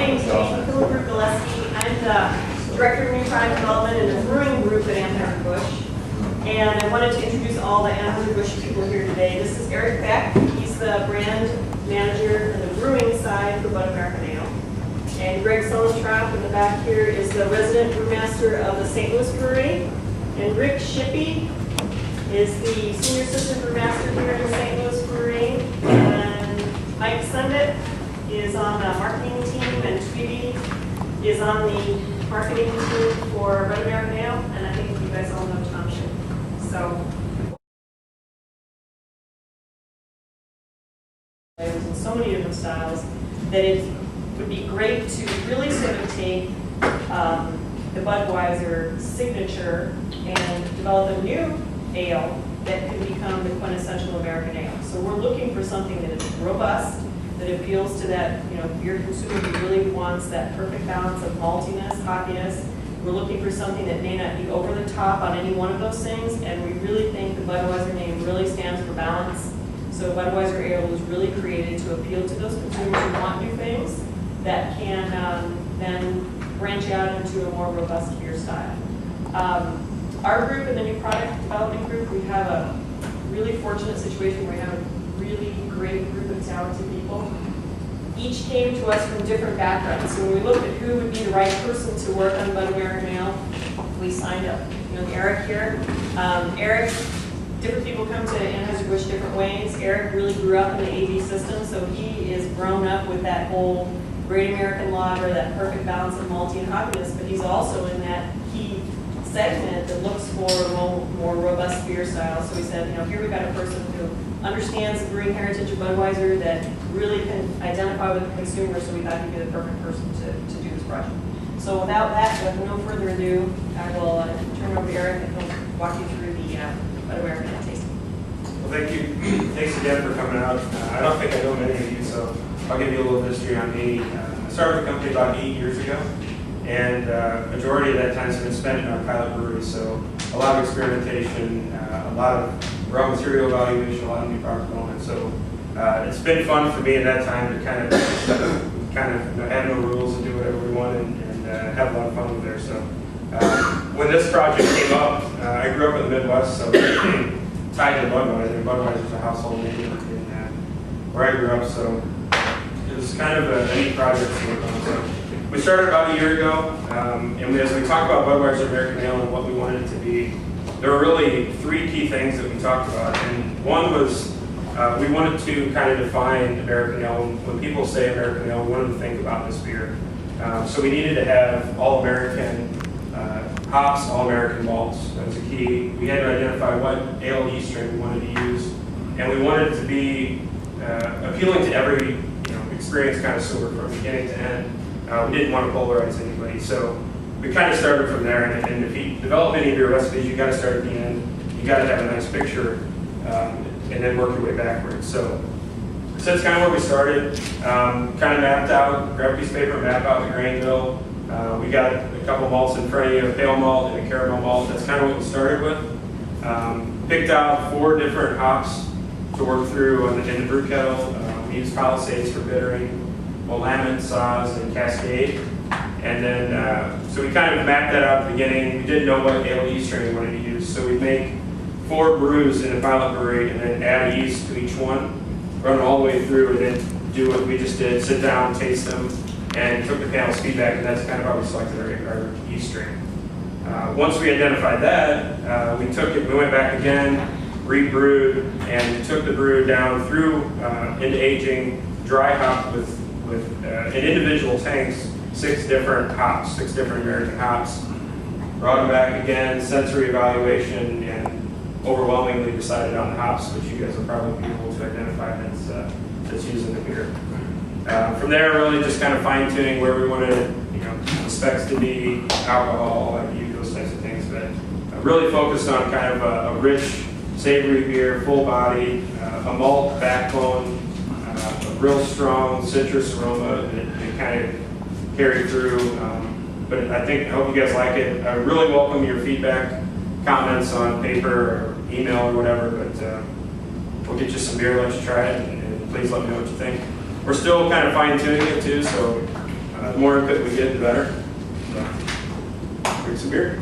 name is Jane Gillespie. I'm the Director of New Product Development in the Brewing Group at Anheuser-Busch. And I wanted to introduce all the Anheuser-Busch people here today. This is Eric Beck. He's the brand manager in the brewing side for Bud American Ale. And Greg Solenstrop in the back here is the resident brewmaster of the St. Louis Brewery. And Rick Shippey is the senior assistant brewmaster here in the St. Louis Brewery. And Mike Sundit is on the marketing team, and Tweety is on the marketing team for Bud American Ale. And I think you guys all know Tom Shipp. So, in so many different styles that it would be great to really sort of take the Budweiser signature and develop a new ale that could become the quintessential American ale. So we're looking for something that is robust, that appeals to that, beer consumer who really wants that perfect balance of maltiness, hoppiness. We're looking for something that may not be over the top on any one of those things, and we really think the Budweiser name really stands for balance. So Budweiser Ale was really created to appeal to those consumers who want new things that can then branch out into a more robust beer style. Our group in the new product development group, we have a really fortunate situation where we have a really great group of talented people. Each came to us from different backgrounds. So when we looked at who would be the right person to work on Bud American Ale, we signed up. Eric here. Eric, different people come to Anheuser-Busch different ways. Eric really grew up in the AV system, so he is grown up with that whole great American lager, that perfect balance of malty and hoppiness, but he's also in that key segment that looks for a more robust beer style. So we said, here we've got a person who understands the brewing heritage of Budweiser that really can identify with the consumer, so we thought he'd be the perfect person to do this project. So without that, with no further ado, I will turn it over to Eric and he'll walk you through the Bud American Ale tasting. Well, thank you. Thanks again for coming out. I don't think I know many of you, so I'll give you a little history on me. I started the company about 8 years ago, and majority of that time has been spent in our pilot brewery, so a lot of experimentation, a lot of raw material evaluation, a lot of new product development. So it's been fun for me at that time to kind of have no rules and do whatever we want and have a lot of fun with there. So when this project came up, I grew up in the Midwest, so tied to Budweiser. Budweiser is a household name in where I grew up, so it was kind of a neat project to work on. So we started about a year ago, and as we talk about Budweiser American Ale and what we wanted it to be, there were really three key things that we talked about. And one was we wanted to kind of define American Ale. When people say American Ale, we wanted to think about this beer. So we needed to have all-American hops, all-American malts. That was a key. We had to identify what ale yeast strain we wanted to use, and we wanted it to be appealing to every experienced connoisseur from beginning to end. We didn't want to polarize anybody, so we kind of started from there. And if you develop any of your recipes, you got to start at the end. You got to have a nice picture, and then work your way backwards. So that's kind of where we started. Kind of mapped out, grabbed a piece of paper, map out the grain bill. We got a couple malts in front of you, a pale malt and a caramel malt. That's kind of what we started with. Picked out 4 different hops to work through in the brew kettle. We used Palisades for bittering, Willamette, Saaz, and Cascade. And then, so we kind of mapped that out at the beginning. We didn't know what ale yeast strain we wanted to use, so we'd make 4 brews in a pilot brewery and then add yeast to each one, run it all the way through, and then do what we just did, sit down, taste them, and took the panel's feedback, and that's kind of how we selected our yeast strain. Once we identified that, we took it, we went back again, rebrewed, and took the brew down through into aging, dry hop with in individual tanks, 6 different hops, 6 different American hops. Brought them back again, sensory evaluation, and overwhelmingly decided on the hops, which you guys will probably be able to identify that's used in the beer. From there, really just kind of fine-tuning where we wanted the specs to be, alcohol, IBU, those types of things, but really focused on kind of a rich, savory beer, full body, a malt backbone, a real strong citrus aroma that kind of carried through. But I hope you guys like it. I really welcome your feedback, comments on paper or email or whatever, but we'll get you some beer, let you try it, and please let me know what you think. We're still kind of fine-tuning it too, so The more input we get, the better. So, drink some beer.